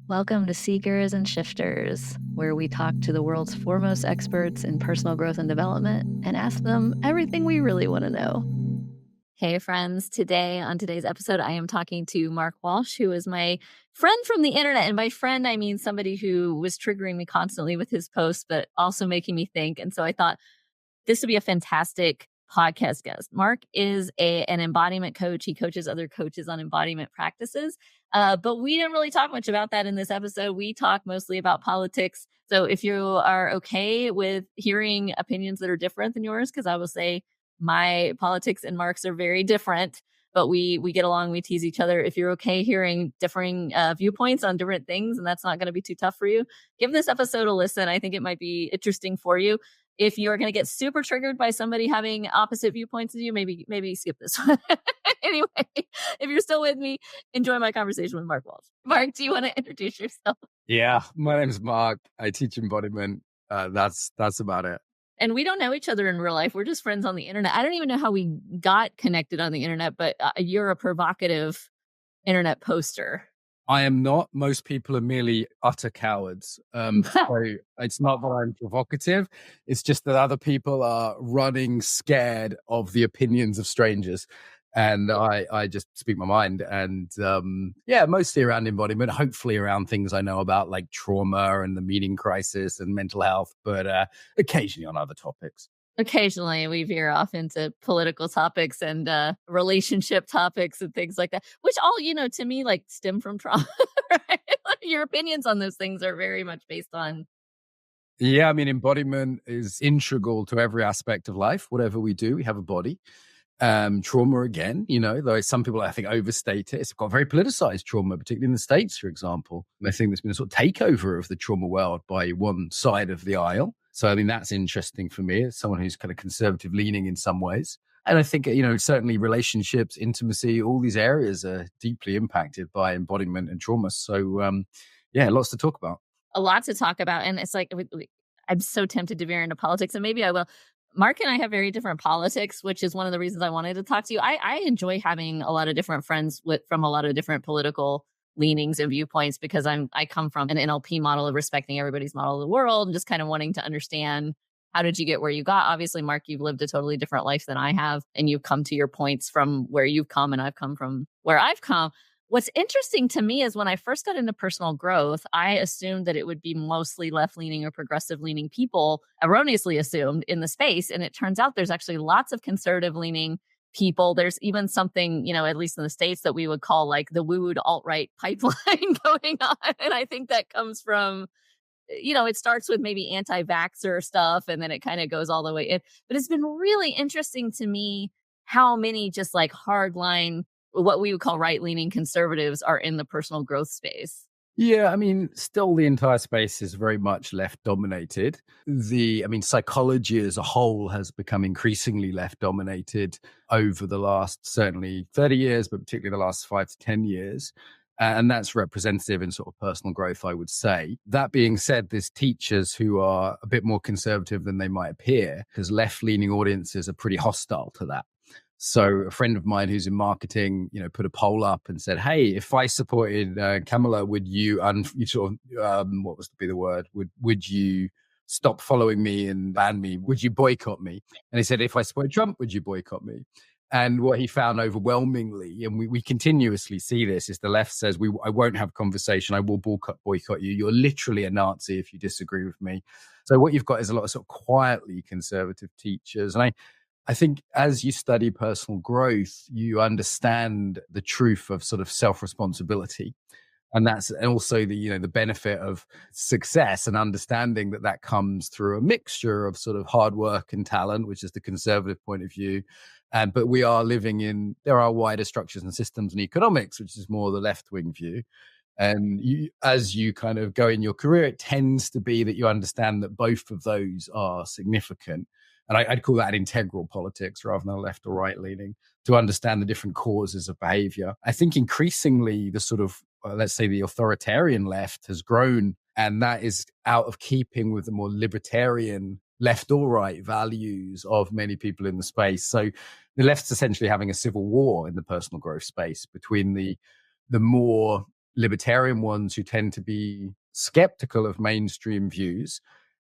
Welcome to Seekers and Shifters, where we talk to the world's foremost experts in personal growth and development and ask them everything we really want to know. Hey, friends. On today's episode, I am talking to Mark Walsh, who is my friend from the internet. And by friend, I mean somebody who was triggering me constantly with his posts, but also making me think. And so I thought this would be a fantastic podcast guest. Mark is an embodiment coach. He coaches other coaches on embodiment practices. But we didn't really talk much about that in this episode. We talk mostly about politics. So if you are okay with hearing opinions that are different than yours, because I will say my politics and Mark's are very different, but we get along, we tease each other. If you're okay hearing differing viewpoints on different things, and that's not going to be too tough for you, give this episode a listen. I think it might be interesting for you. If you're going to get super triggered by somebody having opposite viewpoints as you, maybe skip this one. Anyway, if you're still with me, enjoy my conversation with Mark Walsh. Mark, do you want to introduce yourself? Yeah, my name's Mark. I teach embodiment. That's about it. And we don't know each other in real life. We're just friends on the internet. I don't even know how we got connected on the internet, but you're a provocative internet poster. I am not. Most people are merely utter cowards. So it's not that I'm provocative. It's just that other people are running scared of the opinions of strangers. And I just speak my mind. And mostly around embodiment, hopefully around things I know about like trauma and the meaning crisis and mental health, but occasionally on other topics. Occasionally we veer off into political topics and relationship topics and things like that, which all, to me, like stem from trauma, right? Your opinions on those things are very much based on. Yeah, I mean, embodiment is integral to every aspect of life. Whatever we do, we have a body. Trauma, again, though some people I think overstate it. It's got very politicized trauma, particularly in the States, for example. I think there's been a sort of takeover of the trauma world by one side of the aisle. So, I mean, that's interesting for me as someone who's kind of conservative leaning in some ways. And I think, certainly relationships, intimacy, all these areas are deeply impacted by embodiment and trauma. So, lots to talk about. A lot to talk about. And it's like, I'm so tempted to veer into politics, and maybe I will. Mark and I have very different politics, which is one of the reasons I wanted to talk to you. I enjoy having a lot of different friends from a lot of different political leanings and viewpoints, because I come from an NLP model of respecting everybody's model of the world and just kind of wanting to understand, how did you get where you got? Obviously, Mark, you've lived a totally different life than I have, and you've come to your points from where you've come, and I've come from where I've come. What's interesting to me is when I first got into personal growth, I assumed that it would be mostly left-leaning or progressive-leaning people, erroneously assumed, in the space. And it turns out there's actually lots of conservative-leaning people. There's even something, at least in the States, that we would call like the wooed alt-right pipeline going on. And I think that comes from, it starts with maybe anti-vaxxer stuff, and then it kind of goes all the way in. But it's been really interesting to me how many just like hardline, what we would call right-leaning conservatives are in the personal growth space. Yeah, I mean, still the entire space is very much left-dominated. Psychology as a whole has become increasingly left-dominated over the last, certainly 30 years, but particularly the last 5 to 10 years. And that's representative in sort of personal growth, I would say. That being said, there's teachers who are a bit more conservative than they might appear, because left-leaning audiences are pretty hostile to that. So a friend of mine who's in marketing, put a poll up and said, "Hey, if I supported Kamala, would you what was to be the word? Would you stop following me and ban me? Would you boycott me?" And he said, "If I supported Trump, would you boycott me?" And what he found overwhelmingly, and we continuously see this, is the left says, I won't have conversation. I will boycott you. You're literally a Nazi if you disagree with me. So what you've got is a lot of sort of quietly conservative teachers. And I think as you study personal growth, you understand the truth of sort of self-responsibility. And that's also the benefit of success, and understanding that comes through a mixture of sort of hard work and talent, which is the conservative point of view. But we are living there are wider structures and systems in economics, which is more the left-wing view. And as you kind of go in your career, it tends to be that you understand that both of those are significant. And I'd call that integral politics rather than left or right leaning, to understand the different causes of behavior. I think increasingly the sort of, let's say, the authoritarian left has grown, and that is out of keeping with the more libertarian left or right values of many people in the space. So the left's essentially having a civil war in the personal growth space between the more libertarian ones who tend to be skeptical of mainstream views.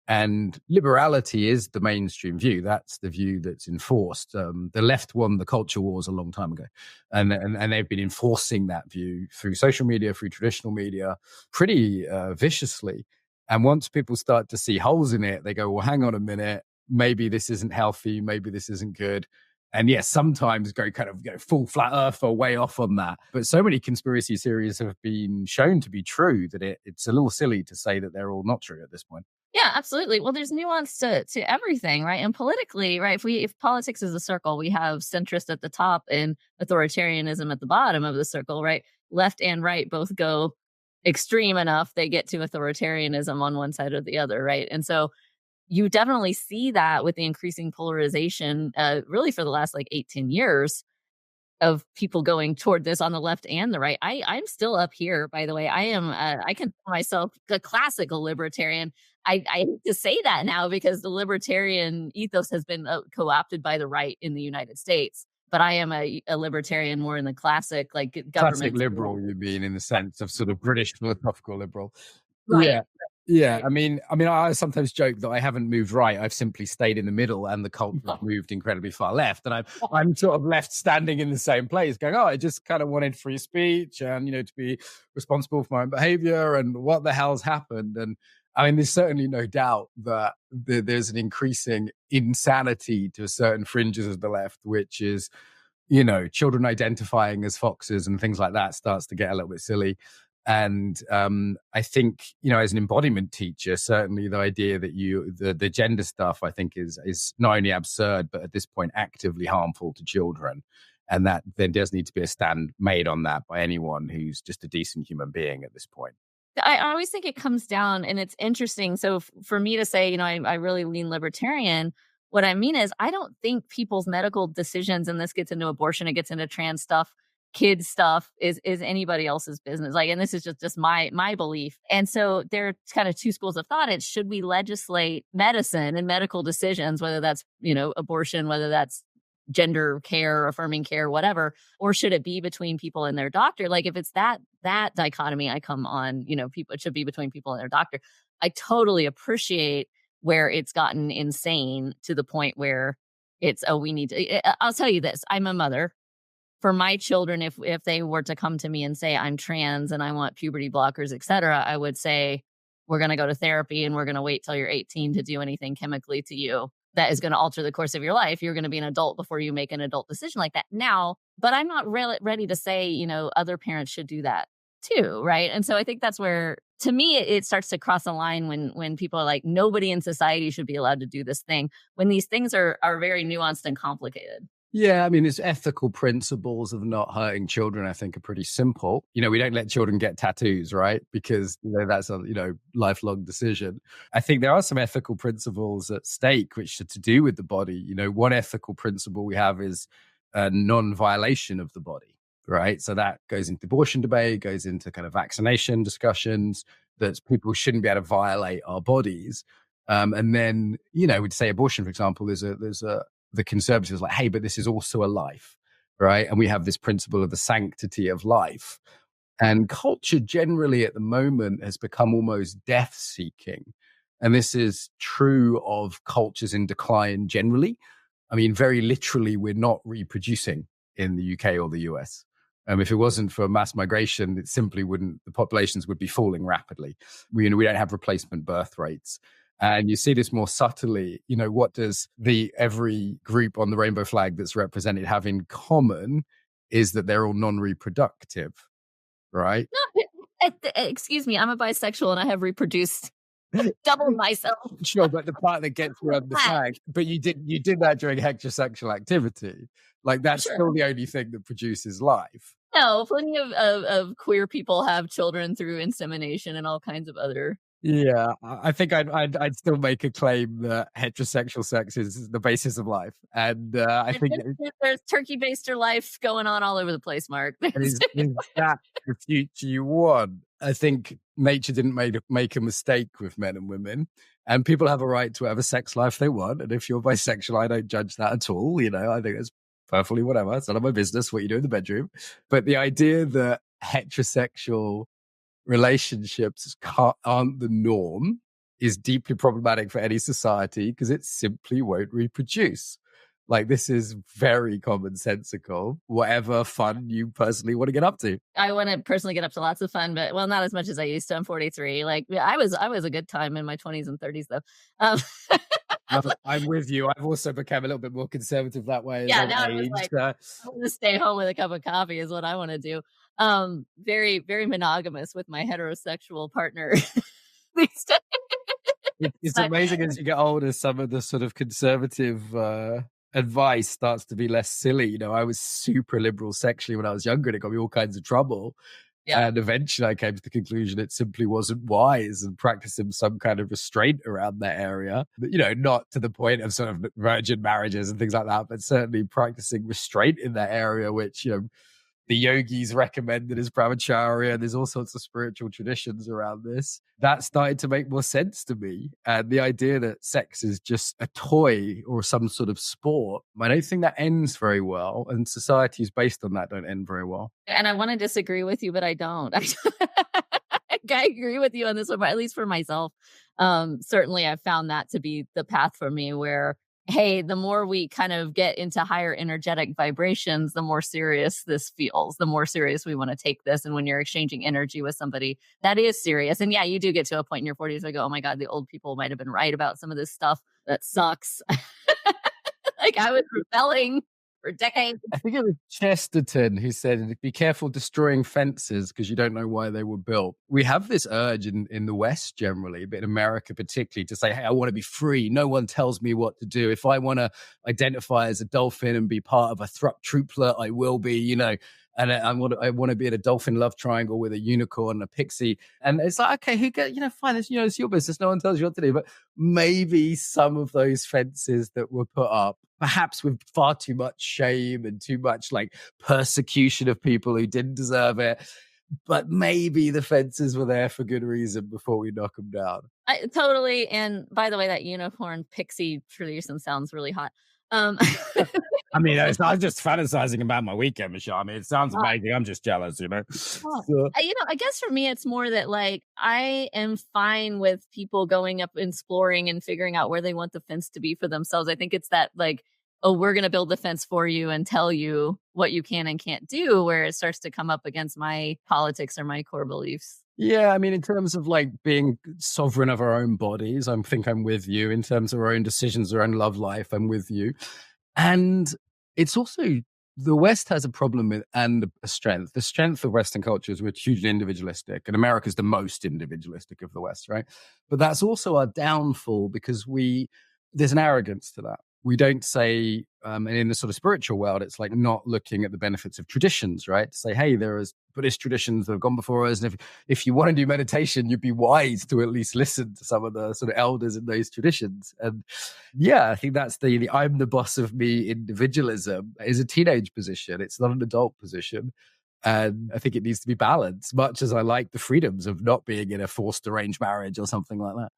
And liberality is the mainstream view. That's the view that's enforced. The left won the culture wars a long time ago. And they've been enforcing that view through social media, through traditional media, pretty viciously. And once people start to see holes in it, they go, well, hang on a minute. Maybe this isn't healthy. Maybe this isn't good. And yes, sometimes go kind of full flat earth or way off on that. But so many conspiracy theories have been shown to be true that it's a little silly to say that they're all not true at this point. Yeah, absolutely. Well, there's nuance to everything, right? And politically, right? If politics is a circle, we have centrist at the top and authoritarianism at the bottom of the circle, right? Left and right both go extreme enough, they get to authoritarianism on one side or the other, right? And so you definitely see that with the increasing polarization, really for the last like 8-10 years of people going toward this on the left and the right. I'm still up here, by the way. I am. I consider myself a classical libertarian. I hate to say that now because the libertarian ethos has been co-opted by the right in the United States. But I am a libertarian more in the classic, like government. Classic liberal, you mean, in the sense of sort of British philosophical liberal. Right. Yeah. Yeah, I mean, I sometimes joke that I haven't moved right. I've simply stayed in the middle, and the culture has moved incredibly far left. And I'm sort of left standing in the same place, going, "Oh, I just kind of wanted free speech and to be responsible for my own behavior. And what the hell's happened?" And I mean, there's certainly no doubt that there's an increasing insanity to certain fringes of the left, which is, children identifying as foxes and things like that starts to get a little bit silly. And I think, as an embodiment teacher, certainly the idea that the gender stuff, I think is not only absurd, but at this point actively harmful to children. And that there does need to be a stand made on that by anyone who's just a decent human being at this point. I always think it comes down, and it's interesting. So for me to say, I really lean libertarian, what I mean is I don't think people's medical decisions, and this gets into abortion, it gets into trans stuff, kids stuff, is anybody else's business. Like, and this is just my belief. And so there are kind of two schools of thought. It's, should we legislate medicine and medical decisions, whether that's, abortion, whether that's gender care, affirming care, whatever, or should it be between people and their doctor? Like, if it's that dichotomy I come on, people, it should be between people and their doctor. I totally appreciate where it's gotten insane to the point where it's, we need to, I'll tell you this, I'm a mother. For my children, if they were to come to me and say, I'm trans and I want puberty blockers, et cetera, I would say, we're going to go to therapy and we're going to wait till you're 18 to do anything chemically to you that is going to alter the course of your life. You're going to be an adult before you make an adult decision like that now. But I'm not ready to say, other parents should do that too, right? And so I think that's where, to me, it starts to cross a line when people are like, nobody in society should be allowed to do this thing, when these things are very nuanced and complicated. Yeah, I mean, it's ethical principles of not hurting children, I think, are pretty simple. We don't let children get tattoos, right? Because, that's a, lifelong decision. I think there are some ethical principles at stake, which are to do with the body. One ethical principle we have is non-violation of the body, right? So that goes into abortion debate, goes into kind of vaccination discussions, that people shouldn't be able to violate our bodies. And then, we'd say abortion, for example, the conservatives are like, hey, but this is also a life, right? And we have this principle of the sanctity of life. And culture generally at the moment has become almost death-seeking. And this is true of cultures in decline generally. I mean, very literally, we're not reproducing in the UK or the US. If it wasn't for mass migration, it simply wouldn't, the populations would be falling rapidly. We don't have replacement birth rates. And you see this more subtly. What does every group on the rainbow flag that's represented have in common is that they're all non-reproductive, right? No, excuse me, I'm a bisexual and I have reproduced double myself. Sure, but the part that gets you on the flag, but you did that during heterosexual activity. Like, that's still the only thing that produces life. No, plenty of queer people have children through insemination and all kinds of other. Yeah, I think I'd still make a claim that heterosexual sex is the basis of life, and I think there's turkey baster life going on all over the place, Mark. Is that the future you want? I think nature didn't make a mistake with men and women, and people have a right to whatever sex life they want. And if you're bisexual, I don't judge that at all. I think that's perfectly whatever. It's none of my business what you do in the bedroom. But the idea that heterosexual relationships aren't the norm is deeply problematic for any society because it simply won't reproduce. Like, this is very commonsensical, whatever fun you personally want to get up to. I want to personally get up to lots of fun, but well, not as much as I used to. I'm 43. Like, yeah, I was a good time in my 20s and 30s though. Um, I'm with you. I've also become a little bit more conservative that way as yeah, I've now I'm just aged. like, I want to stay home with a cup of coffee is what I want to do. Very, very monogamous with my heterosexual partner these days. It's amazing as you get older, some of the sort of conservative advice starts to be less silly. You know, I was super liberal sexually when I was younger and it got me all kinds of trouble. Yeah. And eventually I came to the conclusion it simply wasn't wise and practicing some kind of restraint around that area. But, you know, not to the point of sort of virgin marriages and things like that, but certainly practicing restraint in that area, which, you know, the yogis recommended as brahmacharya. There's all sorts of spiritual traditions around this. That started to make more sense to me. And the idea that sex is just a toy or some sort of sport, I don't think that ends very well. And societies based on that don't end very well. And I want to disagree with you, but I don't. I agree with you on this one, but at least for myself. Certainly I've found that to be the path for me where, hey, the more we kind of get into higher energetic vibrations, the more serious this feels, the more serious we want to take this. And when you're exchanging energy with somebody, that is serious. And yeah, you do get to a point in your 40s where you go, oh my God, the old people might have been right about some of this stuff. That sucks. Like, I was rebelling for decades. I think it was Chesterton who said, be careful destroying fences because you don't know why they were built. We have this urge in the West generally, but in America particularly, to say, hey, I want to be free. No one tells me what to do. If I want to identify as a dolphin and be part of a trooplet, I will be, you know. And I want to be in a dolphin love triangle with a unicorn and a pixie. And it's like, okay, fine, it's your business. No one tells you what to do. But maybe some of those fences that were put up, perhaps with far too much shame and too much like persecution of people who didn't deserve it. But maybe the fences were there for good reason before we knock them down. Totally. And by the way, that unicorn pixie tradition sounds really hot. I mean, I'm just fantasizing about my weekend, Michelle. I mean, it sounds amazing. I'm just jealous, you know? So, I guess for me, it's more that like, I am fine with people going up, exploring and figuring out where they want the fence to be for themselves. I think it's that like, oh, we're going to build the fence for you and tell you what you can and can't do, where it starts to come up against my politics or my core beliefs. Yeah, I mean, in terms of like being sovereign of our own bodies, I think I'm with you. In terms of our own decisions, our own love life, I'm with you. And it's also, the West has a problem with, and a strength. The strength of Western culture is we're hugely individualistic, and America's the most individualistic of the West, right? But that's also our downfall because there's an arrogance to that. We don't say, and in the sort of spiritual world, it's like not looking at the benefits of traditions, right? To say, hey, there is Buddhist traditions that have gone before us. And if you want to do meditation, you'd be wise to at least listen to some of the sort of elders in those traditions. And yeah, I think that's the I'm the boss of me individualism is a teenage position. It's not an adult position. And I think it needs to be balanced, much as I like the freedoms of not being in a forced arranged marriage or something like that.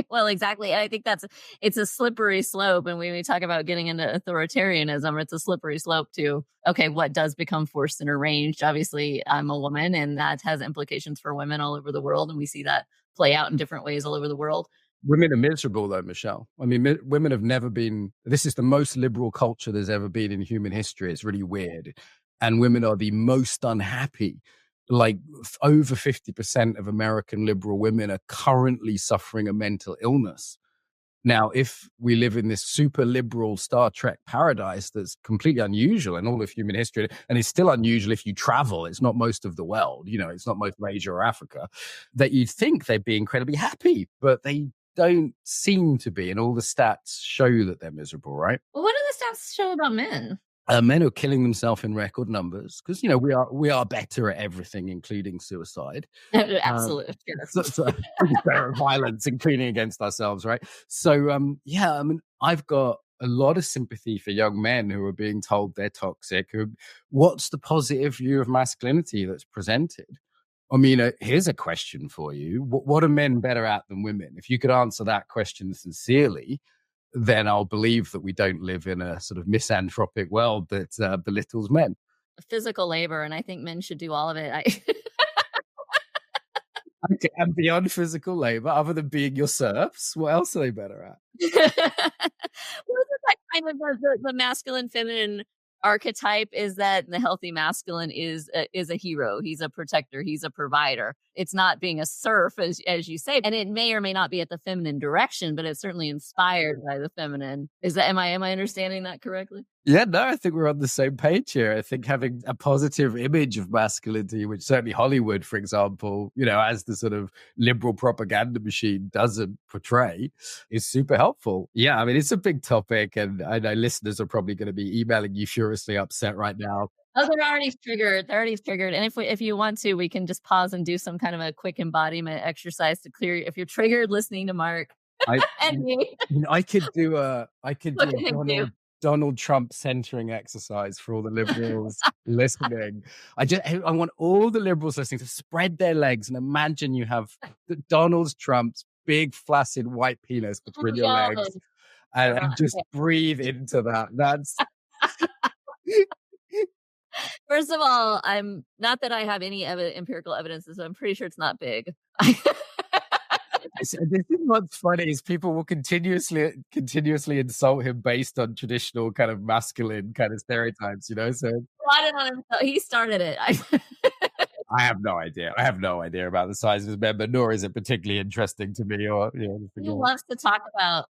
Well, exactly. I think it's a slippery slope. And when we talk about getting into authoritarianism, it's a slippery slope to, okay, what does become forced and arranged? Obviously, I'm a woman and that has implications for women all over the world. And we see that play out in different ways all over the world. Women are miserable though, Michelle. I mean, women have never been, this is the most liberal culture there's ever been in human history. It's really weird. And women are the most unhappy. Like over 50% of American liberal women are currently suffering a mental illness. Now, if we live in this super liberal Star Trek paradise that's completely unusual in all of human history, and it's still unusual if you travel, it's not most of the world, you know, it's not most of Asia or Africa, that you'd think they'd be incredibly happy, but they don't seem to be. And all the stats show that they're miserable, right? Well, what do the stats show about men? Men are killing themselves in record numbers because, you know, we are better at everything, including suicide. Absolutely. So better at violence, including against ourselves, right? So, yeah, I mean, I've got a lot of sympathy for young men who are being told they're toxic. What's the positive view of masculinity that's presented? I mean, here's a question for you. What are men better at than women? If you could answer that question sincerely, then I'll believe that we don't live in a sort of misanthropic world that belittles men. physical labor, and I think men should do all of it. Okay, and beyond physical labor, other than being your serfs, what else are they better at? Well, isn't that kind of the masculine feminine archetype, is that the healthy masculine is a hero. He's a protector. He's a provider. It's not being a serf, as you say, and it may or may not be at the feminine direction, but it's certainly inspired by the feminine. Am I understanding that correctly? Yeah, no, I think we're on the same page here. I think having a positive image of masculinity, which certainly Hollywood, for example, as the sort of liberal propaganda machine doesn't portray, is super helpful. Yeah, I mean, it's a big topic, and I know listeners are probably going to be emailing you furiously upset right now. Oh, they're already triggered. They're already triggered. And if you want to, we can just pause and do some kind of a quick embodiment exercise to clear you. If you're triggered listening to Mark and me, I could do a look at him do. Donald Trump centering exercise for all the liberals listening. I want all the liberals listening to spread their legs and imagine you have Donald Trump's big flaccid white penis between your legs, and just breathe into that. That's First of all, I'm not that I have any empirical evidence, so I'm pretty sure it's not big. This is what's funny is people will continuously insult him based on traditional kind of masculine kind of stereotypes, So he started it. I have no idea. I have no idea about the size of his member, nor is it particularly interesting to me. Or he loves to talk about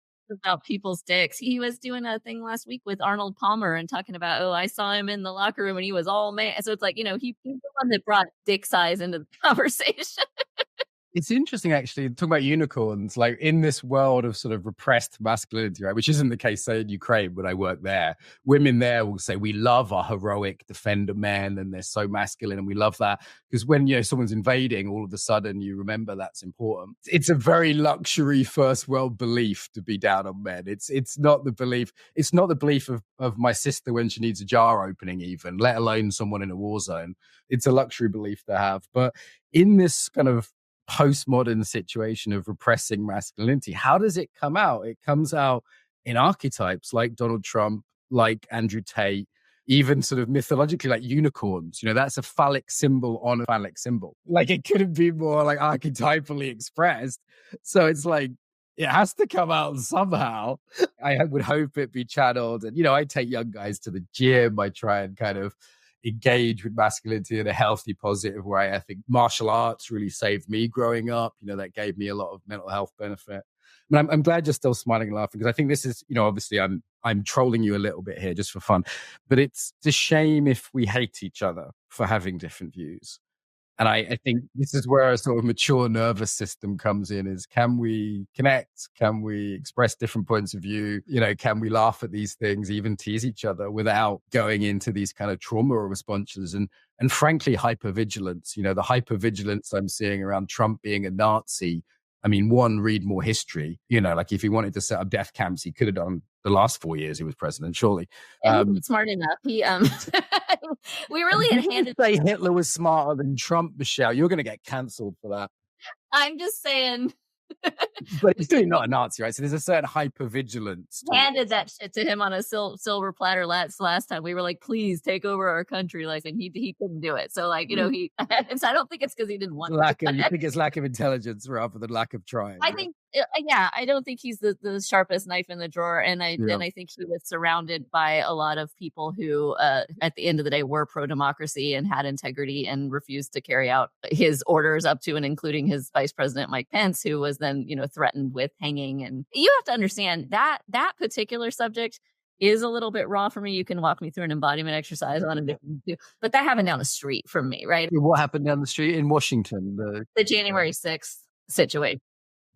people's dicks. He was doing a thing last week with Arnold Palmer and talking about, I saw him in the locker room and he was all man. So it's like, he's the one that brought dick size into the conversation. It's interesting, actually, talking about unicorns, like in this world of sort of repressed masculinity, right, which isn't the case, say, in Ukraine when I work there. Women there will say, we love our heroic defender men and they're so masculine and we love that. Because when, someone's invading, all of a sudden you remember that's important. It's a very luxury first world belief to be down on men. It's not the belief. It's not the belief of my sister when she needs a jar opening even, let alone someone in a war zone. It's a luxury belief to have. But in this kind of postmodern situation of repressing masculinity, how does it come out? It comes out in archetypes like Donald Trump, like Andrew Tate, even sort of mythologically like unicorns. That's a phallic symbol on a phallic symbol. Like it couldn't be more like archetypally expressed. So it's like it has to come out somehow. I would hope it be channeled. And, I take young guys to the gym. I try and kind of engage with masculinity in a healthy, positive way. I think martial arts really saved me growing up. That gave me a lot of mental health benefit. I mean, I'm glad you're still smiling and laughing, because I think this is, obviously I'm trolling you a little bit here just for fun, but it's a shame if we hate each other for having different views. And I think this is where a sort of mature nervous system comes in, is can we connect? Can we express different points of view? Can we laugh at these things, even tease each other without going into these kind of trauma responses and frankly, hypervigilance? The hypervigilance I'm seeing around Trump being a Nazi. I mean, read more history. Like if he wanted to set up death camps, he could have done the last 4 years he was president, surely. Smart enough. He we really had handed. Say Hitler was smarter than Trump, Michelle. You're going to get cancelled for that. I'm just saying. But he's really not a Nazi, right? So there's a certain hypervigilance. Handed that shit to him on a silver platter last time. We were like, please take over our country, and he couldn't do it. So he. So I don't think it's because he didn't want. You think it's lack of intelligence rather than lack of trying? I think, I don't think he's the sharpest knife in the drawer, and I think he was surrounded by a lot of people who, at the end of the day, were pro-democracy and had integrity and refused to carry out his orders, up to and including his vice president Mike Pence, who was then threatened with hanging. And you have to understand that particular subject is a little bit raw for me. You can walk me through an embodiment exercise on it, but that happened down the street from me, right? What happened down the street in Washington? The January 6th situation.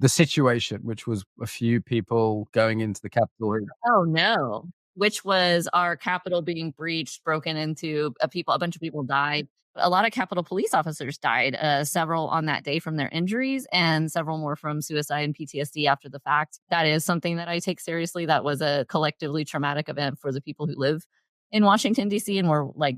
The situation, which was a few people going into the Capitol. Oh no! Which was our Capitol being breached, broken into. A bunch of people died. A lot of Capitol police officers died. Several on that day from their injuries, and several more from suicide and PTSD after the fact. That is something that I take seriously. That was a collectively traumatic event for the people who live in Washington, D.C. and were like,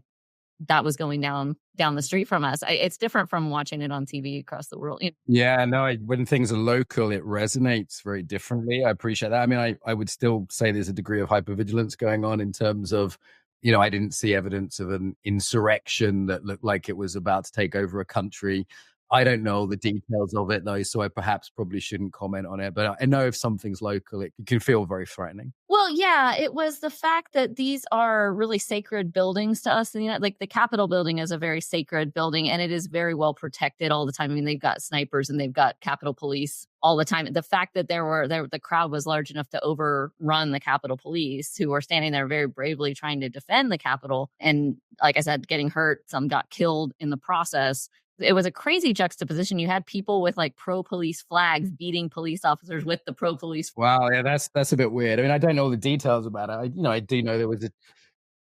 that was going down the street from us. It's different from watching it on TV across the world. Yeah, no, when things are local, it resonates very differently. I appreciate that. I mean, I would still say there's a degree of hypervigilance going on in terms of I didn't see evidence of an insurrection that looked like it was about to take over a country. I don't know the details of it, though, so I probably shouldn't comment on it. But I know if something's local, it can feel very threatening. Well, yeah, it was the fact that these are really sacred buildings to us. And, like the Capitol building is a very sacred building, and it is very well protected all the time. I mean, they've got snipers and they've got Capitol Police all the time. The fact that the crowd was large enough to overrun the Capitol Police, who were standing there very bravely trying to defend the Capitol, and like I said, getting hurt, some got killed in the process. It was a crazy juxtaposition. You had people with like pro-police flags beating police officers with the pro-police. Wow, yeah, that's a bit weird. I mean, I don't know all the details about it. I do know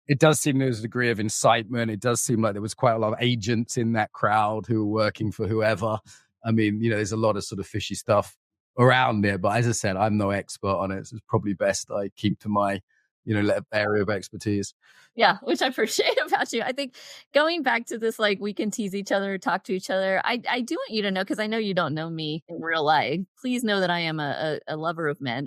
it does seem there was a degree of incitement. It does seem like there was quite a lot of agents in that crowd who were working for whoever. I mean, there's a lot of sort of fishy stuff around there. But as I said, I'm no expert on it. So it's probably best I keep to my, area of expertise. Yeah, which I appreciate about you. I think going back to this, like we can tease each other, talk to each other. I do want you to know, because I know you don't know me in real life. Please know that I am a lover of men.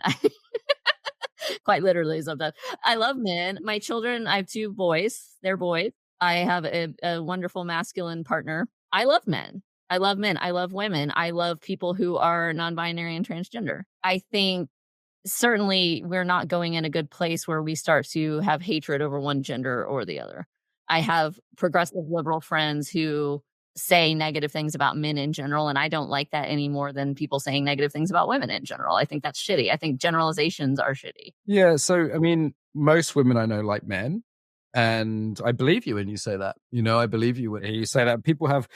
Quite literally sometimes. I love men. My children, I have 2 boys. They're boys. I have a wonderful masculine partner. I love men. I love men. I love women. I love people who are non-binary and transgender. I think certainly we're not going in a good place where we start to have hatred over one gender or the other. I have progressive liberal friends who say negative things about men in general, and I don't like that any more than people saying negative things about women in general. I think that's shitty. I think generalizations are shitty. Yeah, so I mean, most women I know like men, and I believe you when you say that. I believe you when you say that. People have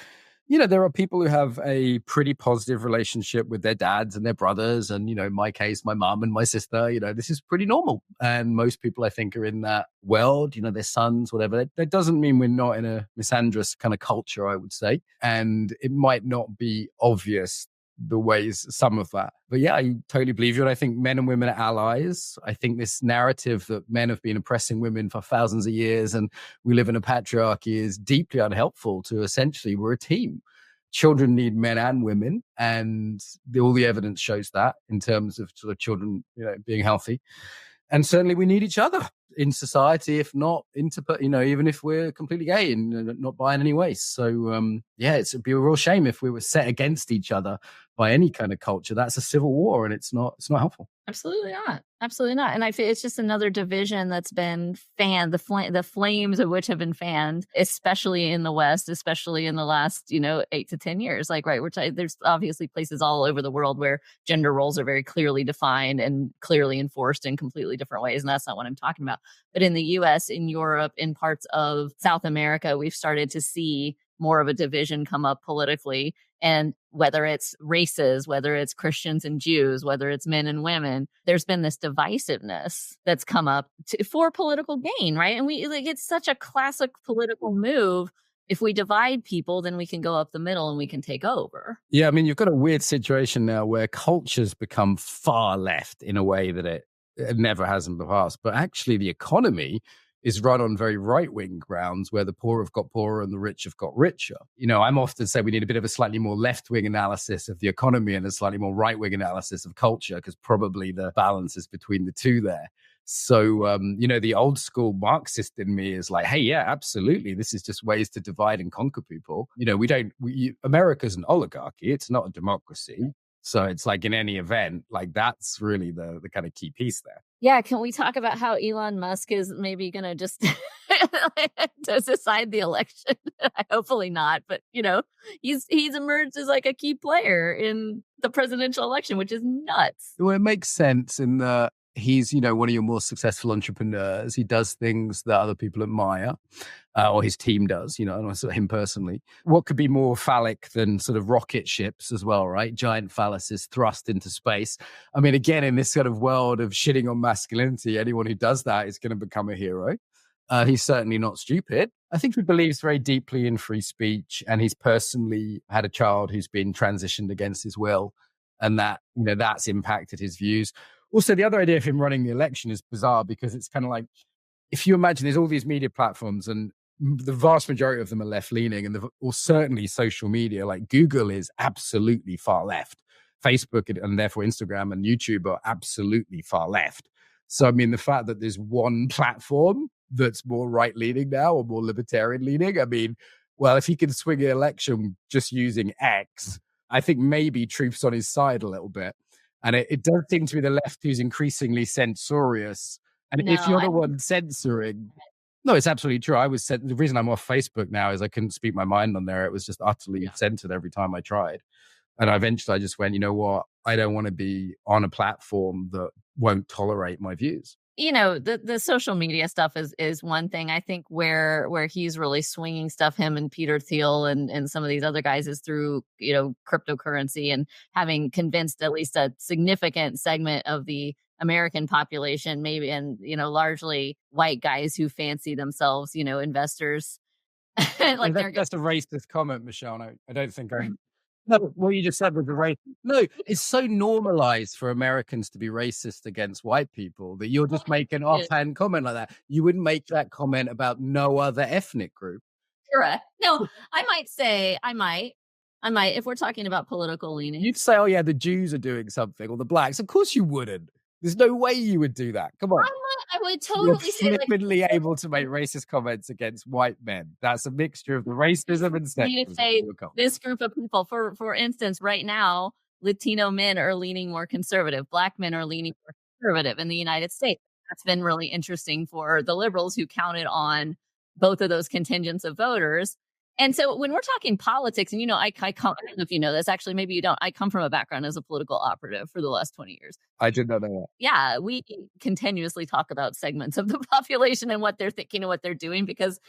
there are people who have a pretty positive relationship with their dads and their brothers. And, in my case, my mom and my sister, this is pretty normal. And most people, I think, are in that world, their sons, whatever. That doesn't mean we're not in a misandrous kind of culture, I would say. And it might not be obvious the ways, some of that. But yeah, I totally believe you. And I think men and women are allies. I think this narrative that men have been oppressing women for thousands of years and we live in a patriarchy is deeply unhelpful to essentially we're a team. Children need men and women, and all the evidence shows that in terms of sort of children, being healthy. And certainly we need each other in society, if not even if we're completely gay and not by in any way. So, it'd be a real shame if we were set against each other by any kind of culture. That's a civil war, and it's not helpful. Absolutely not. Absolutely not. And I feel it's just another division that's been fanned, the flames of which have been fanned, especially in the West, especially in the last, 8 to 10 years. Like, right, there's obviously places all over the world where gender roles are very clearly defined and clearly enforced in completely different ways. And that's not what I'm talking about. But in the US, in Europe, in parts of South America, we've started to see more of a division come up politically. And whether it's races, whether it's Christians and Jews, whether it's men and women, there's been this divisiveness that's come up for political gain, right? And it's such a classic political move. If we divide people, then we can go up the middle and we can take over. Yeah, I mean, you've got a weird situation now where culture's become far left in a way that it never has in the past. But actually, the economy is run on very right-wing grounds where the poor have got poorer and the rich have got richer. I'm often say we need a bit of a slightly more left-wing analysis of the economy and a slightly more right-wing analysis of culture, because probably the balance is between the two there. So, the old school Marxist in me is like, hey, yeah, absolutely. This is just ways to divide and conquer people. America's an oligarchy. It's not a democracy. So it's like in any event, like that's really the kind of key piece there. Yeah. Can we talk about how Elon Musk is maybe going to just to decide the election? Hopefully not. But, he's emerged as like a key player in the presidential election, which is nuts. Well, it makes sense in that he's, one of your more successful entrepreneurs. He does things that other people admire, or his team does, and also him personally. What could be more phallic than sort of rocket ships as well, right? Giant phalluses thrust into space. I mean, again, in this sort of world of shitting on masculinity, anyone who does that is going to become a hero. He's certainly not stupid. I think he believes very deeply in free speech, and he's personally had a child who's been transitioned against his will, and that, that's impacted his views. Also, the other idea of him running the election is bizarre because it's kind of like, if you imagine there's all these media platforms and the vast majority of them are left-leaning, or certainly social media, like Google is absolutely far left. Facebook and therefore Instagram and YouTube are absolutely far left. So, I mean, the fact that there's one platform that's more right leaning now or more libertarian leaning. I mean, well, if he can swing an election just using X, I think maybe truth's on his side a little bit. And it does seem to be the left who's increasingly censorious. And if No, you're the one censoring, no, it's absolutely true. The reason I'm off Facebook now is I couldn't speak my mind on there. It was just utterly censored every time I tried. And eventually I just went, you know what? I don't want to be on a platform that won't tolerate my views. You know, the social media stuff is one thing. I think where he's really swinging stuff, him and Peter Thiel and some of these other guys, is through, you know, cryptocurrency and having convinced at least a significant segment of the American population, maybe, and, you know, largely white guys who fancy themselves, you know, investors. Like that's a racist comment, Michelle. No, I don't think no, what you just said was a race. No, it's so normalized for Americans to be racist against white people that you'll just make an offhand comment like that. You wouldn't make that comment about no other ethnic group. Correct. No, I might, if we're talking about political leaning. You'd say, oh yeah, the Jews are doing something, or the blacks. Of course you wouldn't. There's no way you would do that. Come on. I would totally say, like, flippantly able to make racist comments against white men. That's a mixture of the racism and sexism. Say this group of people, for instance, right now, Latino men are leaning more conservative. Black men are leaning more conservative in the United States. That's been really interesting for the liberals who counted on both of those contingents of voters. And so when we're talking politics, and, you know, I don't know if you know this, actually, maybe you don't. I come from a background as a political operative for the last 20 years. I did not know that. Yeah, we continuously talk about segments of the population and what they're thinking and what they're doing, because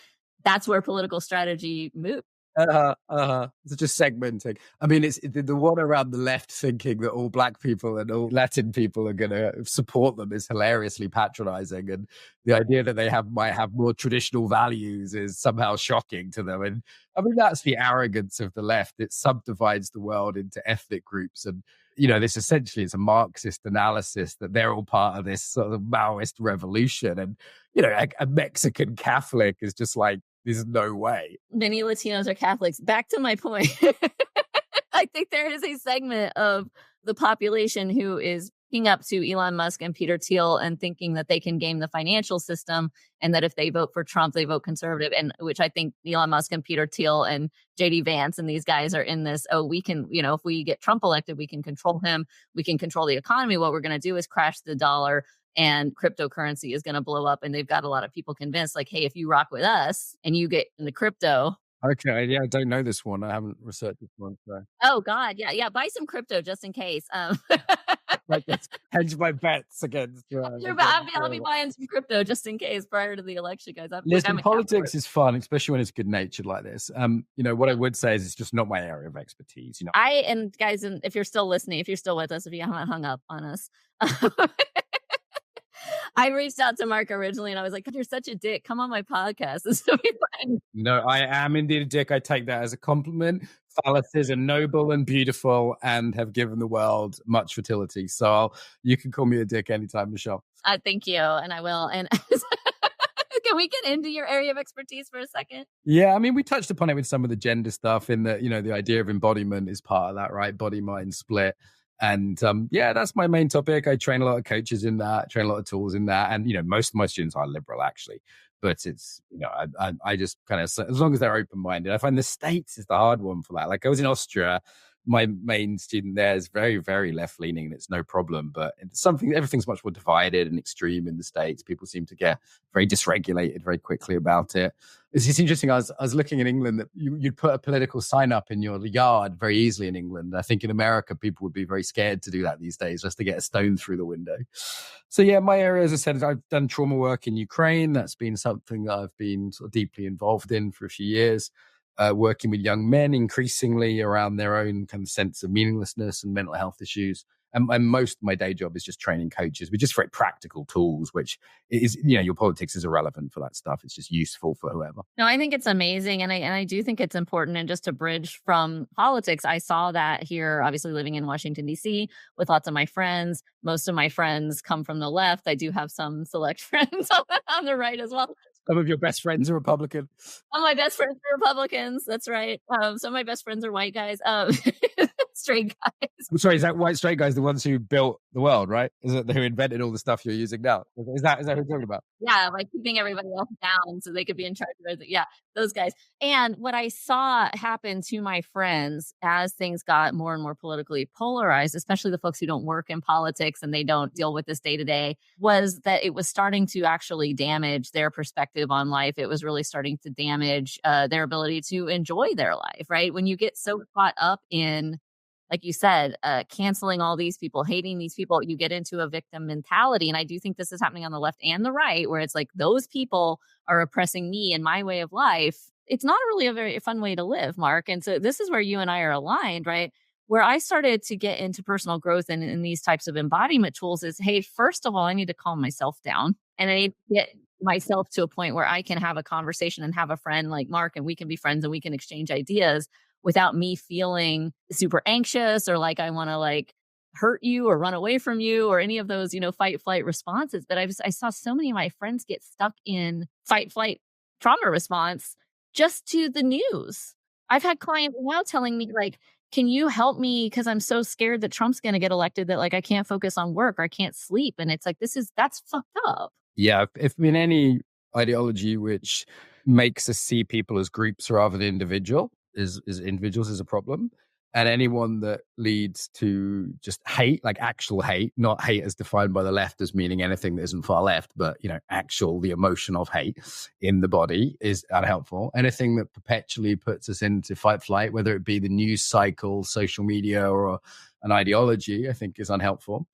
that's where political strategy moves. It's just segmenting. I mean, it's the one around the left thinking that all black people and all Latin people are going to support them is hilariously patronizing. And the idea that they might have more traditional values is somehow shocking to them. And I mean, that's the arrogance of the left. It subdivides the world into ethnic groups. And, you know, this essentially is a Marxist analysis that they're all part of this sort of Maoist revolution. And, you know, a Mexican Catholic is just like, there's no way. Many Latinos are Catholics. Back to my point. I think there is a segment of the population who is looking up to Elon Musk and Peter Thiel and thinking that they can game the financial system, and that if they vote for Trump, they vote conservative. And which I think Elon Musk and Peter Thiel and JD Vance and these guys are in this, oh, we can, you know, if we get Trump elected, we can control him. We can control the economy. What we're going to do is crash the dollar, and cryptocurrency is going to blow up. And they've got a lot of people convinced, like, hey, if you rock with us and you get into crypto. Okay, yeah, I don't know this one. I haven't researched this one. So. Oh, God, yeah, buy some crypto just in case. Like, hedge my bets against. I'll be buying some crypto just in case prior to the election, guys. Listen, politics is fun, especially when it's good natured like this. You know, what I would say is it's just not my area of expertise. You know, and guys, and if you're still listening, if you're still with us, if you haven't hung up on us. I reached out to Mark originally and I was like, you're such a dick. Come on my podcast. This will be fun. No, I am indeed a dick. I take that as a compliment. Fallacies are noble and beautiful and have given the world much fertility. So you can call me a dick anytime, Michelle. Thank you. And I will. And can we get into your area of expertise for a second? Yeah, I mean, we touched upon it with some of the gender stuff in that, you know, the idea of embodiment is part of that, right? Body, mind split. And yeah, that's my main topic. I train a lot of coaches in that, train a lot of tools in that. And, you know, most of my students are liberal, actually. But it's, you know, I just kind of, as long as they're open-minded. I find the States is the hard one for that. Like, I was in Austria. My main student there is very, very left-leaning, and it's no problem. But it's everything's much more divided and extreme in the States. People seem to get very dysregulated very quickly about it. It's interesting. I was looking in England that you'd put a political sign up in your yard very easily in England. I think in America, people would be very scared to do that these days, just to get a stone through the window. So yeah, my area, as I said, I've done trauma work in Ukraine. That's been something that I've been sort of deeply involved in for a few years. Working with young men increasingly around their own kind of sense of meaninglessness and mental health issues. And most of my day job is just training coaches with just very practical tools, which is, you know, your politics is irrelevant for that stuff. It's just useful for whoever. No, I think it's amazing. And I do think it's important. And just to bridge from politics, I saw that here, obviously living in Washington, D.C. with lots of my friends. Most of my friends come from the left. I do have some select friends on the right as well. Some of your best friends are Republican. Some of my best friends are Republicans. That's right. Some of my best friends are white guys. straight guys. Sorry, is that white straight guys the ones who built the world, right? Is it who invented all the stuff you're using now? Is that who you're talking about? Yeah, like keeping everybody else down so they could be in charge of it. Yeah, those guys. And what I saw happen to my friends as things got more and more politically polarized, especially the folks who don't work in politics and they don't deal with this day to day, was that it was starting to actually damage their perspective on life. It was really starting to damage their ability to enjoy their life, right? When you get so caught up in, like you said, canceling all these people, hating these people, you get into a victim mentality. And I do think this is happening on the left and the right, where it's like those people are oppressing me and my way of life. It's not really a very fun way to live, Mark. And so this is where you and I are aligned, right? Where I started to get into personal growth and in these types of embodiment tools is, hey, first of all, I need to calm myself down and I need to get myself to a point where I can have a conversation and have a friend like Mark and we can be friends and we can exchange ideas without me feeling super anxious or like I want to like hurt you or run away from you or any of those, fight flight responses. But I saw so many of my friends get stuck in fight flight trauma response just to the news. I've had clients now telling me like, can you help me? Because I'm so scared that Trump's going to get elected that like I can't focus on work or I can't sleep. And it's like, that's fucked up. Yeah, if in any ideology which makes us see people as groups rather than individuals is a problem. And anyone that leads to just hate, like actual hate, not hate as defined by the left as meaning anything that isn't far left, but the emotion of hate in the body is unhelpful. Anything that perpetually puts us into fight flight, whether it be the news cycle, social media, or an ideology, I think is unhelpful.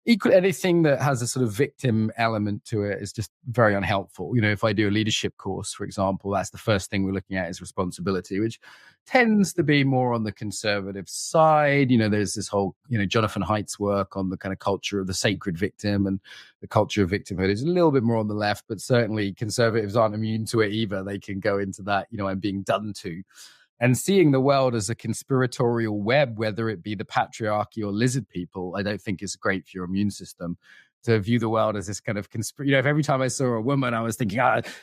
Equally, anything that has a sort of victim element to it is just very unhelpful. If I do a leadership course, for example, that's the first thing we're looking at is responsibility, which tends to be more on the conservative side. There's this whole, Jonathan Haidt's work on the kind of culture of the sacred victim and the culture of victimhood is a little bit more on the left, but certainly conservatives aren't immune to it either. They can go into that, I'm being done to. And seeing the world as a conspiratorial web, whether it be the patriarchy or lizard people, I don't think is great for your immune system. To view the world as this kind of if every time I saw a woman, I was thinking,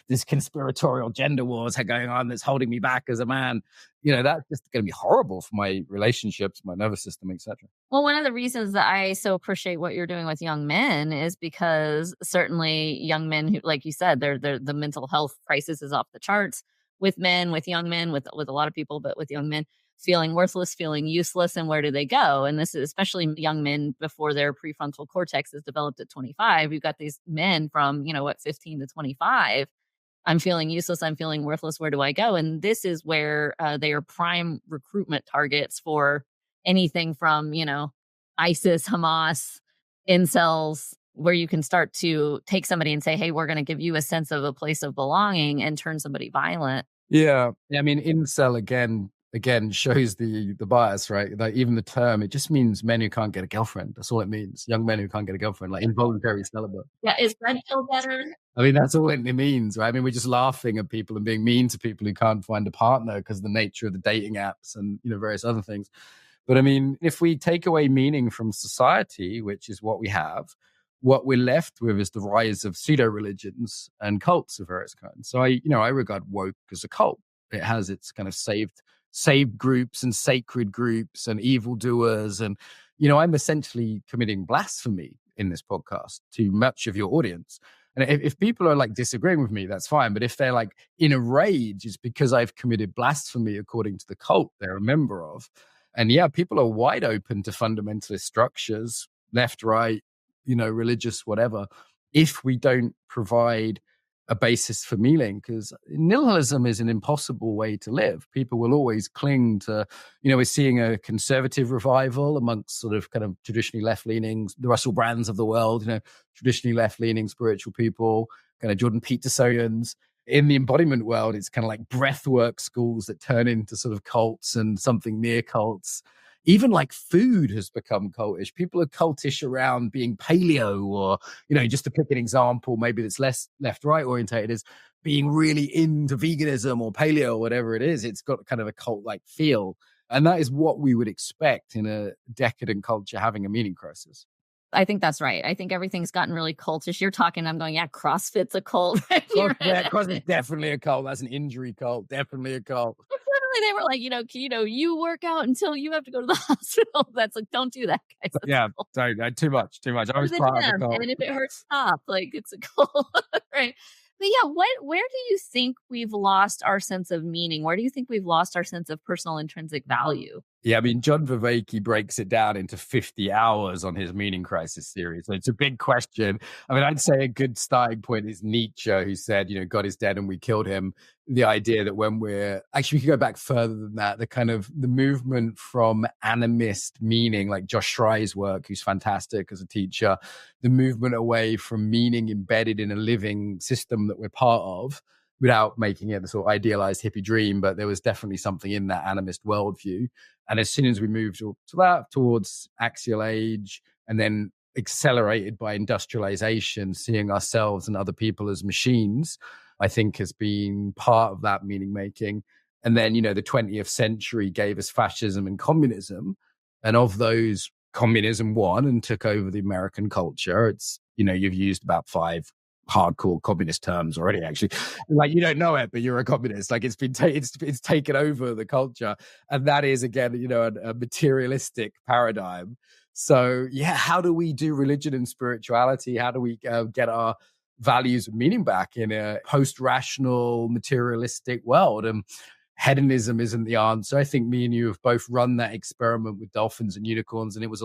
this conspiratorial gender wars going on that's holding me back as a man, that's just going to be horrible for my relationships, my nervous system, etc. Well, one of the reasons that I so appreciate what you're doing with young men is because certainly young men who, like you said, the mental health crisis is off the charts with men, with young men, with a lot of people, but with young men feeling worthless, feeling useless, and where do they go? And this is especially young men before their prefrontal cortex is developed at 25. You've got these men from, 15 to 25. I'm feeling useless. I'm feeling worthless. Where do I go? And this is where they are prime recruitment targets for anything from, ISIS, Hamas, incels, where you can start to take somebody and say, hey, we're going to give you a sense of a place of belonging and turn somebody violent. Yeah. I mean, incel again shows the bias, right? Like even the term, it just means men who can't get a girlfriend. That's all it means. Young men who can't get a girlfriend, like involuntary celibate. Yeah, is red pill better? I mean, that's all it means, right? I mean, we're just laughing at people and being mean to people who can't find a partner because of the nature of the dating apps and, various other things. But I mean, if we take away meaning from society, which is what we have, what we're left with is the rise of pseudo-religions and cults of various kinds. So I regard woke as a cult. It has its kind of saved groups and sacred groups and evildoers. And, I'm essentially committing blasphemy in this podcast to much of your audience. And if people are like disagreeing with me, that's fine. But if they're like in a rage, it's because I've committed blasphemy according to the cult they're a member of. And yeah, people are wide open to fundamentalist structures, left, right, religious, whatever, if we don't provide a basis for meaning, because nihilism is an impossible way to live. People will always cling to, we're seeing a conservative revival amongst sort of kind of traditionally left-leaning, the Russell Brands of the world, traditionally left-leaning spiritual people, kind of Jordan Petersonians. In the embodiment world, it's kind of like breathwork schools that turn into sort of cults and something near cults. Even like food has become cultish. People are cultish around being paleo or, just to pick an example, maybe that's less left-right orientated, is being really into veganism or paleo or whatever it is. It's got kind of a cult-like feel. And that is what we would expect in a decadent culture having a meaning crisis. I think that's right. I think everything's gotten really cultish. You're talking, I'm going, yeah, CrossFit's a cult. CrossFit's definitely a cult. That's an injury cult. Definitely a cult. they were like, you work out until you have to go to the hospital. That's like, don't do that, guys. That's Yeah, cool. sorry, too much. I Go to was the part of the gym, cult. and if it hurts, stop. Like, it's a goal, right? But yeah, where do you think we've lost our sense of meaning? Where do you think we've lost our sense of personal intrinsic value? Yeah, I mean, John Vervaeke breaks it down into 50 hours on his meaning crisis theory. So it's a big question. I mean, I'd say a good starting point is Nietzsche, who said, God is dead and we killed him. The idea that when we're actually, we could go back further than that, the movement from animist meaning, like Josh Schrei's work, who's fantastic as a teacher, the movement away from meaning embedded in a living system that we're part of, without making it the sort of idealized hippie dream, but there was definitely something in that animist worldview. And as soon as we moved to that, towards axial age, and then accelerated by industrialization, seeing ourselves and other people as machines, I think has been part of that meaning making. And then, the 20th century gave us fascism and communism. And of those, communism won and took over the American culture. It's, you've used about 5 hardcore communist terms already, actually. Like, you don't know it, but you're a communist. Like, it's been it's taken over the culture. And that is, again, a materialistic paradigm. So yeah, how do we do religion and spirituality? How do we get our values and meaning back in a post-rational, materialistic world? And hedonism isn't the answer. I think me and you have both run that experiment with dolphins and unicorns, and it was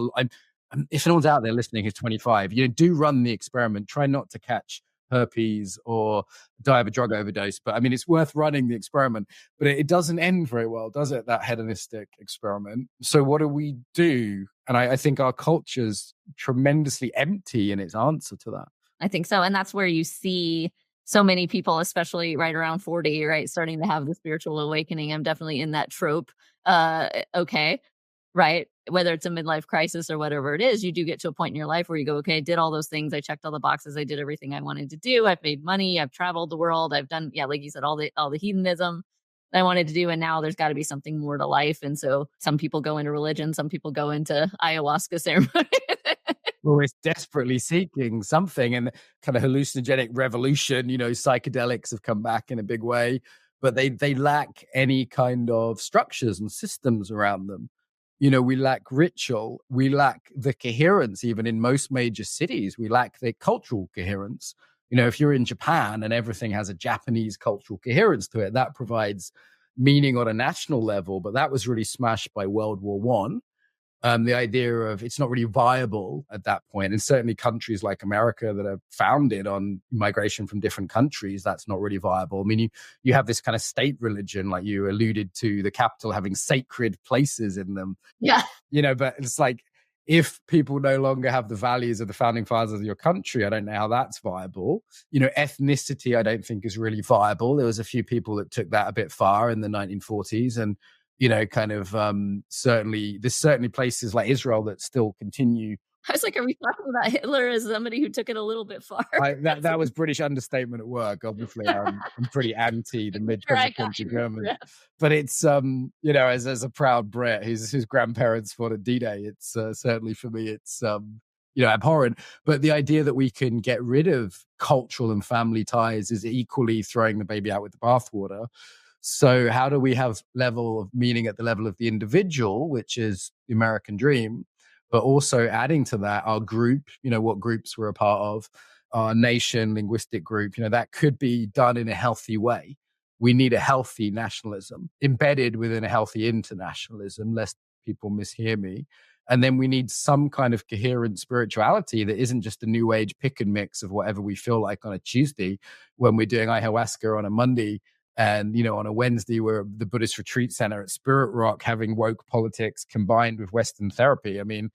if anyone's out there listening who's 25, do run the experiment. Try not to catch herpes or die of a drug overdose. But I mean, it's worth running the experiment. But it doesn't end very well, does it, that hedonistic experiment? So what do we do? And I think our culture's tremendously empty in its answer to that. I think so. And that's where you see so many people, especially right around 40, right, starting to have the spiritual awakening. I'm definitely in that trope. Okay. Right. Whether it's a midlife crisis or whatever it is, you do get to a point in your life where you go, okay, I did all those things. I checked all the boxes. I did everything I wanted to do. I've made money. I've traveled the world. I've done, yeah, like you said, all the hedonism that I wanted to do. And now there's got to be something more to life. And so some people go into religion. Some people go into ayahuasca ceremony. Well, it's desperately seeking something, and kind of hallucinogenic revolution, psychedelics have come back in a big way, but they lack any kind of structures and systems around them. We lack ritual. We lack the coherence, even in most major cities. We lack the cultural coherence. If you're in Japan and everything has a Japanese cultural coherence to it, that provides meaning on a national level. But that was really smashed by World War One. The idea of it's not really viable at that point. And certainly countries like America that are founded on migration from different countries, that's not really viable. I mean, you have this kind of state religion, like you alluded to, the capital having sacred places in them. Yeah. But it's like, if people no longer have the values of the founding fathers of your country, I don't know how that's viable. Ethnicity, I don't think is really viable. There was a few people that took that a bit far in the 1940s. And there's certainly places like Israel that still continue. I was like, are we talking about Hitler as somebody who took it a little bit far? That was British understatement at work. Obviously, I'm pretty anti the mid-20th century Germans, but it's as a proud Brit whose grandparents fought at D-Day, it's certainly for me it's abhorrent. But the idea that we can get rid of cultural and family ties is equally throwing the baby out with the bathwater. So how do we have level of meaning at the level of the individual, which is the American dream, but also adding to that our group, what groups we're a part of, our nation, linguistic group, that could be done in a healthy way. We need a healthy nationalism embedded within a healthy internationalism, lest people mishear me. And then we need some kind of coherent spirituality that isn't just a new age pick and mix of whatever we feel like on a Tuesday when we're doing ayahuasca on a Monday. And, on a Wednesday, we're at the Buddhist Retreat Center at Spirit Rock having woke politics combined with Western therapy. I mean,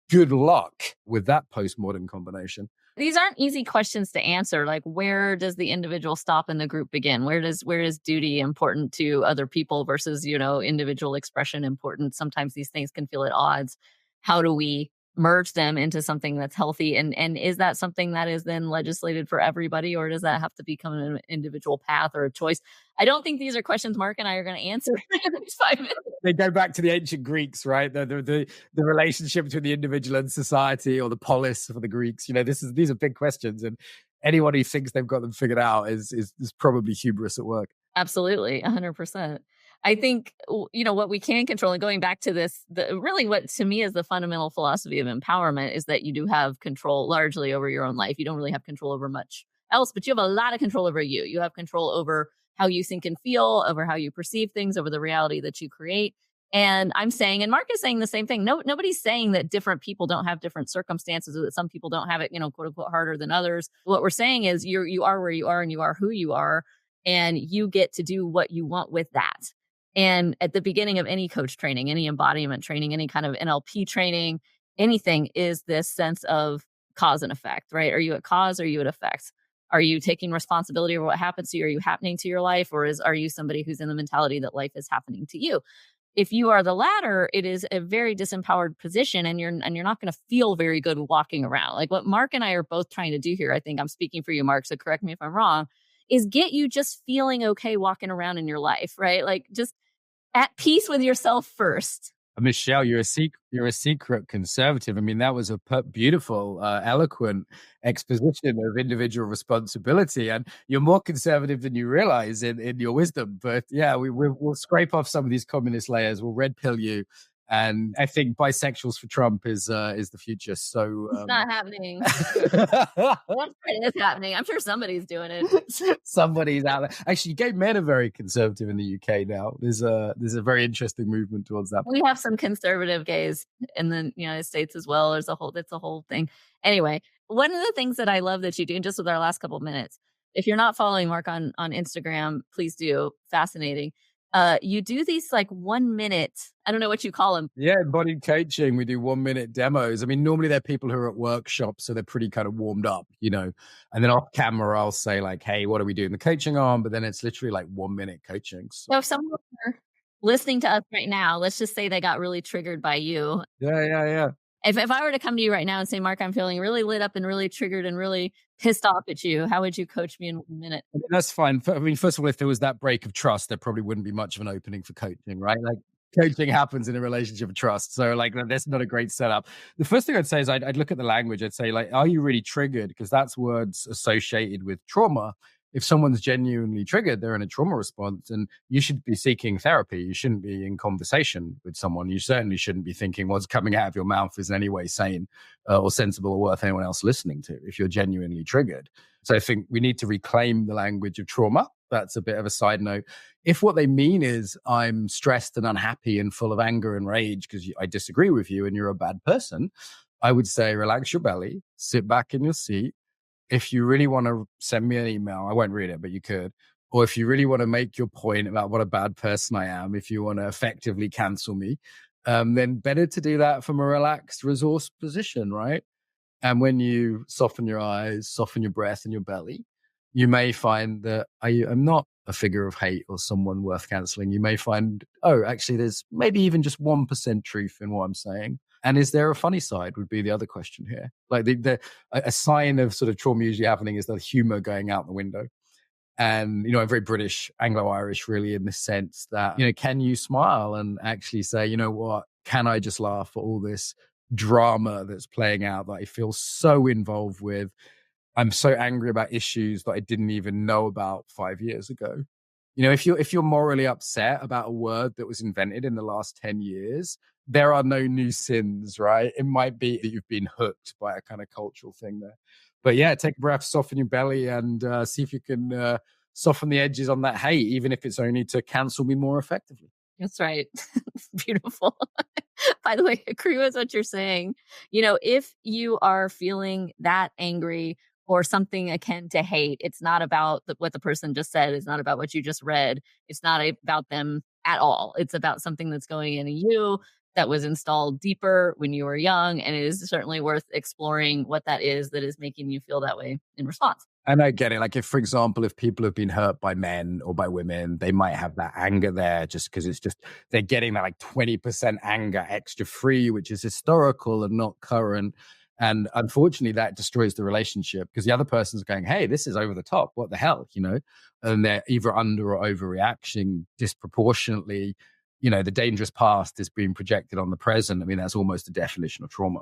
good luck with that postmodern combination. These aren't easy questions to answer. Like, where does the individual stop and the group begin? Where is duty important to other people versus, individual expression important? Sometimes these things can feel at odds. How do we merge them into something that's healthy? And is that something that is then legislated for everybody, or does that have to become an individual path or a choice? I don't think these are questions Mark and I are going to answer in the next 5 minutes. They go back to the ancient Greeks, right? The relationship between the individual and society, or the polis for the Greeks. These are big questions, and anyone who thinks they've got them figured out is probably hubris at work. Absolutely, 100%. I think, what we can control, and going back to this, really what to me is the fundamental philosophy of empowerment is that you do have control largely over your own life. You don't really have control over much else, but you have a lot of control over you. You have control over how you think and feel, over how you perceive things, over the reality that you create. And I'm saying, and Mark is saying the same thing. No, nobody's saying that different people don't have different circumstances, or that some people don't have it, quote unquote, harder than others. What we're saying is you are where you are, and you are who you are, and you get to do what you want with that. And at the beginning of any coach training, any embodiment training, any kind of NLP training, anything is this sense of cause and effect, right? Are you at cause? Or are you at effect? Are you taking responsibility over what happens to you? Are you happening to your life? Or are you somebody who's in the mentality that life is happening to you? If you are the latter, it is a very disempowered position, and you're not going to feel very good walking around. Like what Mark and I are both trying to do here, I think I'm speaking for you, Mark, so correct me if I'm wrong, is get you just feeling okay walking around in your life, right? Like just at peace with yourself first. Michelle, you're a secret conservative. I mean, that was a beautiful, eloquent exposition of individual responsibility, and you're more conservative than you realize in your wisdom. But yeah, we'll scrape off some of these communist layers. We'll red pill you, and I think bisexuals for Trump is the future. So it's not happening. It is happening. I'm sure somebody's doing it. Somebody's out there. Actually, gay men are very conservative in the UK now. There's a very interesting movement towards that. We have some conservative gays in the United States as well. It's a whole thing. Anyway, one of the things that I love that you do, just with our last couple of minutes, if you're not following Mark on Instagram, please do. Fascinating. You do these like 1 minute, I don't know what you call them. Yeah, embodied coaching. We do 1 minute demos. I mean, normally they're people who are at workshops, so they're pretty kind of warmed up, and then off camera, I'll say like, hey, what are we doing the coaching on? But then it's literally like 1 minute coaching. So if someone were listening to us right now, let's just say they got really triggered by you. Yeah. If I were to come to you right now and say, Mark, I'm feeling really lit up and really triggered and really pissed off at you, how would you coach me in 1 minute? I mean, that's fine. I mean, first of all, if there was that break of trust, there probably wouldn't be much of an opening for coaching, right? Like coaching happens in a relationship of trust. So like that's not a great setup. The first thing I'd say is I'd look at the language. I'd say like, are you really triggered? Because that's words associated with trauma. If someone's genuinely triggered, they're in a trauma response, and you should be seeking therapy. You shouldn't be in conversation with someone. You certainly shouldn't be thinking what's coming out of your mouth is in any way sane or sensible or worth anyone else listening to if you're genuinely triggered. So I think we need to reclaim the language of trauma. That's a bit of a side note. If what they mean is I'm stressed and unhappy and full of anger and rage because I disagree with you and you're a bad person, I would say relax your belly, sit back in your seat. If you really want to send me an email, I won't read it, but you could. Or if you really want to make your point about what a bad person I am, if you want to effectively cancel me, then better to do that from a relaxed resource position, right? And when you soften your eyes, soften your breath and your belly, you may find that I'm not a figure of hate or someone worth canceling. You may find, oh, actually, there's maybe even just 1% truth in what I'm saying. And is there a funny side would be the other question here. Like a sign of sort of trauma usually happening is the humor going out the window. And, I'm very British, Anglo-Irish really in the sense that, can you smile and actually say, you know what, can I just laugh at all this drama that's playing out that I feel so involved with? I'm so angry about issues that I didn't even know about 5 years ago. If you're morally upset about a word that was invented in the last 10 years, there are no new sins, right? It might be that you've been hooked by a kind of cultural thing there. But yeah, take a breath, soften your belly, and see if you can soften the edges on that hate, even if it's only to cancel me more effectively. That's right. Beautiful. By the way, I agree with what you're saying. If you are feeling that angry or something akin to hate, it's not about what the person just said. It's not about what you just read. It's not about them at all. It's about something that's going into you that was installed deeper when you were young. And it is certainly worth exploring what that is making you feel that way in response. And I get it. Like for example, if people have been hurt by men or by women, they might have that anger there just because they're getting that like 20% anger extra free, which is historical and not current. And unfortunately, that destroys the relationship because the other person's going, hey, this is over the top. What the hell, And they're either under or overreacting disproportionately. The dangerous past is being projected on the present. I mean, that's almost a definition of trauma.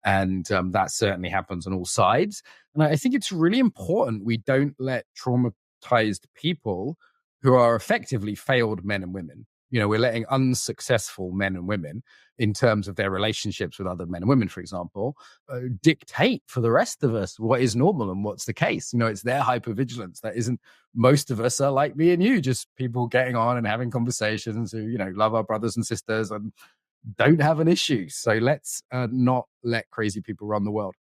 And that certainly happens on all sides. And I think it's really important we don't let traumatized people who are effectively failed men and women, We're letting unsuccessful men and women, in terms of their relationships with other men and women, for example, dictate for the rest of us what is normal and what's the case. It's their hypervigilance that isn't. Most of us are like me and you, just people getting on and having conversations who, love our brothers and sisters and don't have an issue. So let's not let crazy people run the world.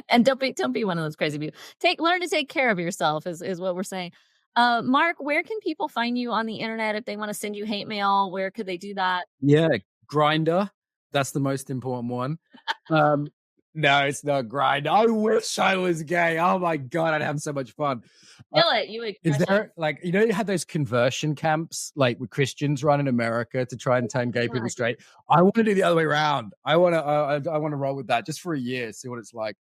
And don't be one of those crazy people. Learn to take care of yourself is what we're saying. Mark, where can people find you on the internet if they want to send you hate mail? Where could they do that? Yeah, Grinder. That's the most important one. No, it's not Grinder. I wish I was gay. Oh my God, I'd have so much fun. Feel it. You would. Is there you had those conversion camps with Christians run in America to try and turn gay people straight? I want to do the other way around. I want to roll with that just for a year, see what it's like.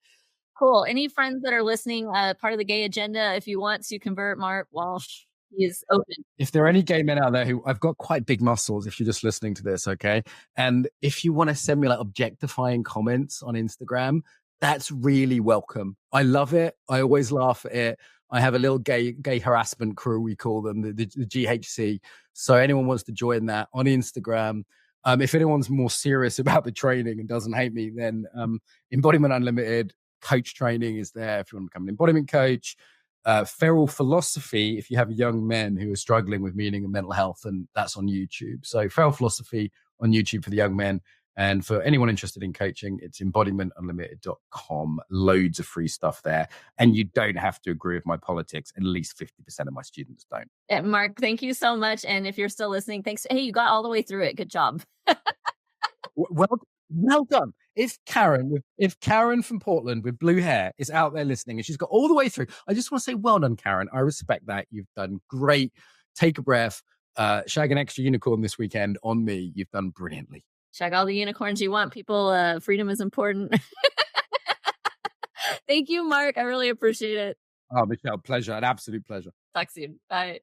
Cool. Any friends that are listening, part of the gay agenda, if you want to convert Mark Walsh, he is open. If there are any gay men out there who, I've got quite big muscles if you're just listening to this, okay? And if you want to send me objectifying comments on Instagram, that's really welcome. I love it. I always laugh at it. I have a little gay harassment crew, we call them, the GHC. So anyone wants to join that on Instagram. If anyone's more serious about the training and doesn't hate me, then Embodiment Unlimited coach training is there if you want to become an embodiment coach. Feral Philosophy, if you have young men who are struggling with meaning and mental health, and that's on YouTube. So Feral Philosophy on YouTube for the young men. And for anyone interested in coaching, it's embodimentunlimited.com. Loads of free stuff there. And you don't have to agree with my politics. At least 50% of my students don't. Mark, thank you so much. And if you're still listening, thanks. Hey, you got all the way through it. Good job. Well done. If Karen from Portland with blue hair is out there listening and she's got all the way through, I just want to say, well done, Karen. I respect that. You've done great. Take a breath. Shag an extra unicorn this weekend on me. You've done brilliantly. Shag all the unicorns you want, people. Freedom is important. Thank you, Mark. I really appreciate it. Oh, Michelle, pleasure. An absolute pleasure. Talk soon. Bye.